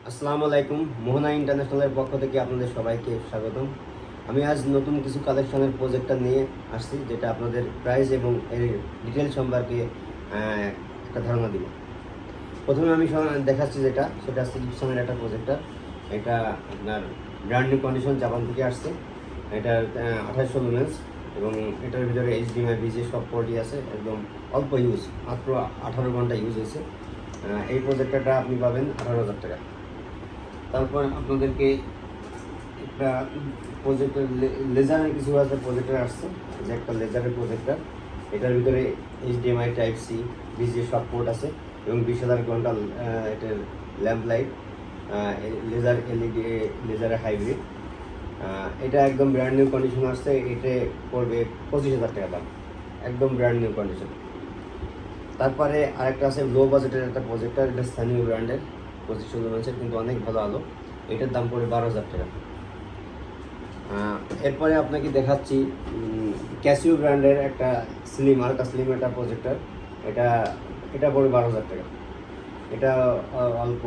আসসালামু আলাইকুম। মোহনা ইন্টারন্যাশনালের পক্ষ থেকে আপনাদের সবাইকে স্বাগতম। আমি আজ নতুন কিছু কালেকশনের প্রজেক্টটা নিয়ে আসছি, যেটা আপনাদের প্রাইস এবং এর ডিটেল সম্পর্কে একটা ধারণা দিব। প্রথমে আমি দেখাচ্ছি সেটা হচ্ছে ইপসনের একটা প্রজেক্টর। এটা আপনার ব্র্যান্ড নিউ কন্ডিশন, জাপান থেকে আসছে। এটার 2800 লুমেন্স এবং এটার ভিতরে এইচডিএমআই ভিজে সব পোর্টই আছে। একদম অল্প ইউজ, মাত্র 18 ঘন্টা ইউজ হয়েছে। এই প্রজেক্টরটা আপনি পাবেন 18,000 টাকা। তারপর আপনাদেরকে একটা প্রজেক্টর, লেজারের কিছু আছে প্রজেক্টর আসছে, যে একটা লেজারের প্রজেক্টর। এটার ভিতরে এইচডিএমআই টাইপ সি ভিজিএ সব পোর্ট আছে এবং 20,000 ঘন্টা এটার ল্যাম্প লাইট, লেজার এলইডি, লেজারের হাইব্রিড। এটা একদম ব্র্যান্ড নিউ কন্ডিশন আসছে। এটা পড়বে 25,000 টাকা দাম, একদম ব্র্যান্ড নিউ কন্ডিশন। তারপরে আরেকটা আছে লো বাজেটের একটা প্রজেক্টর, এটা স্থানীয় ব্র্যান্ডের, 2500 লুমেন্সের, কিন্তু অনেক ভালো আলো। এটার দাম পড়ে 12,000 টাকা। এরপরে আপনাকে দেখাচ্ছি ক্যাসিও ব্র্যান্ডের একটা স্লিম, হালকা স্লিম একটা প্রজেক্টর। এটা এটা পড়ে 12,000 টাকা। এটা অল্প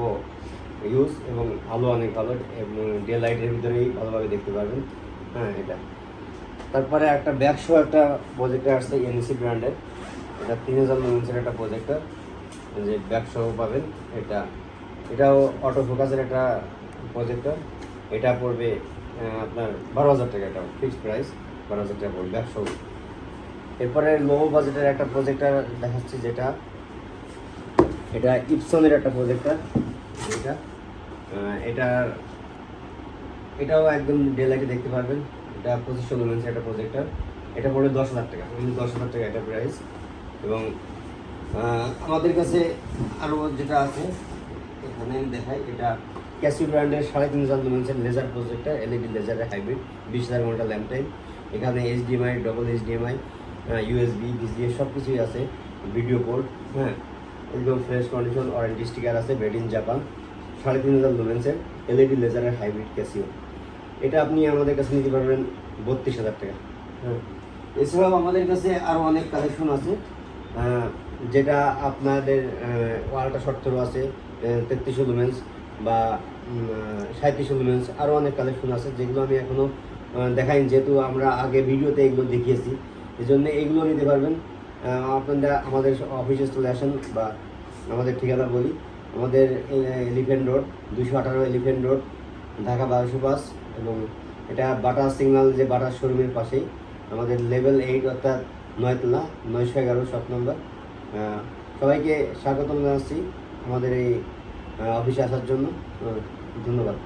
ইউজ এবং আলো অনেক ভালো এবং ডে লাইটের ভিতরেই ভালোভাবে দেখতে পারবেন। এটা। তারপরে একটা ব্যাকশো একটা প্রজেক্টর আসছে এনএসি ব্র্যান্ডের। এটা 3000 লুমেন্সের একটা প্রজেক্টর, যে ব্যাকশো পাবেন। এটাও অটো ফোকাসের একটা প্রজেক্টর। এটা পড়বে আপনার 12,000 টাকা। এটা ফিক্সড প্রাইস 12,000 টাকা পড়বে ব্যাকশো। এরপরে লো বাজেটের একটা প্রজেক্টর দেখাচ্ছি, এটা ইপসনের একটা প্রজেক্টর। এটা এটাও একদম ডে লাইটে দেখতে পারবেন। এটা 2500 লুমেন্সের একটা প্রজেক্টর। এটা পড়বে 10,000 টাকা, 10,000 টাকা এটা প্রাইস। এবং আমাদের কাছে আরও যেটা আছে এখানে দেখাই, এটা ক্যাসিও ব্র্যান্ডের 3.5 লুমেন্সের লেজার প্রজেক্টর, এলইডি লেজারের হাইব্রিড, 20,000 ঘন্টা ল্যাম্প টাইম। এখানে HDMI, double HDMI, USB, VGA সব কিছুই আছে, ভিডিও পোর্ট। একদম ফ্রেশ কন্ডিশন, ওয়ারেন্টি স্টিকার আছে, মেড ইন জাপান। 3.5 লুমেন্সের এলইডি লেজারের হাইব্রিড ক্যাসিও। এটা আপনি আমাদের কাছে নিতে পারবেন 32,000 টাকা। এছাড়াও আমাদের কাছে আরও অনেক কালেকশন আছে, যেটা আপনাদের ওয়ালটা শর্টেরও আছে, 3300 লুমেন্স বা 3700 লুমেন্স। আরও অনেক কালেকশন আছে যেগুলো আমি এখনও দেখাইনি, যেহেতু আমরা আগে ভিডিওতে এগুলো দেখিয়েছি। এই জন্য এইগুলো নিতে পারবেন। আপনারা আমাদের অফিসে চলে আসেন, বা আমাদের ঠিকানা বলি। আমাদের elephant road, 218 elephant road, Dhaka 1205। এবং এটা বাটা সিগন্যাল, যে বাটার শোরুমের পাশেই আমাদের লেভেল 8, অর্থাৎ 9 তলা, 911 শপ নম্বর। সবাইকে স্বাগতম জানাচ্ছি আমাদের এই অফিসে আসার জন্য। ধন্যবাদ।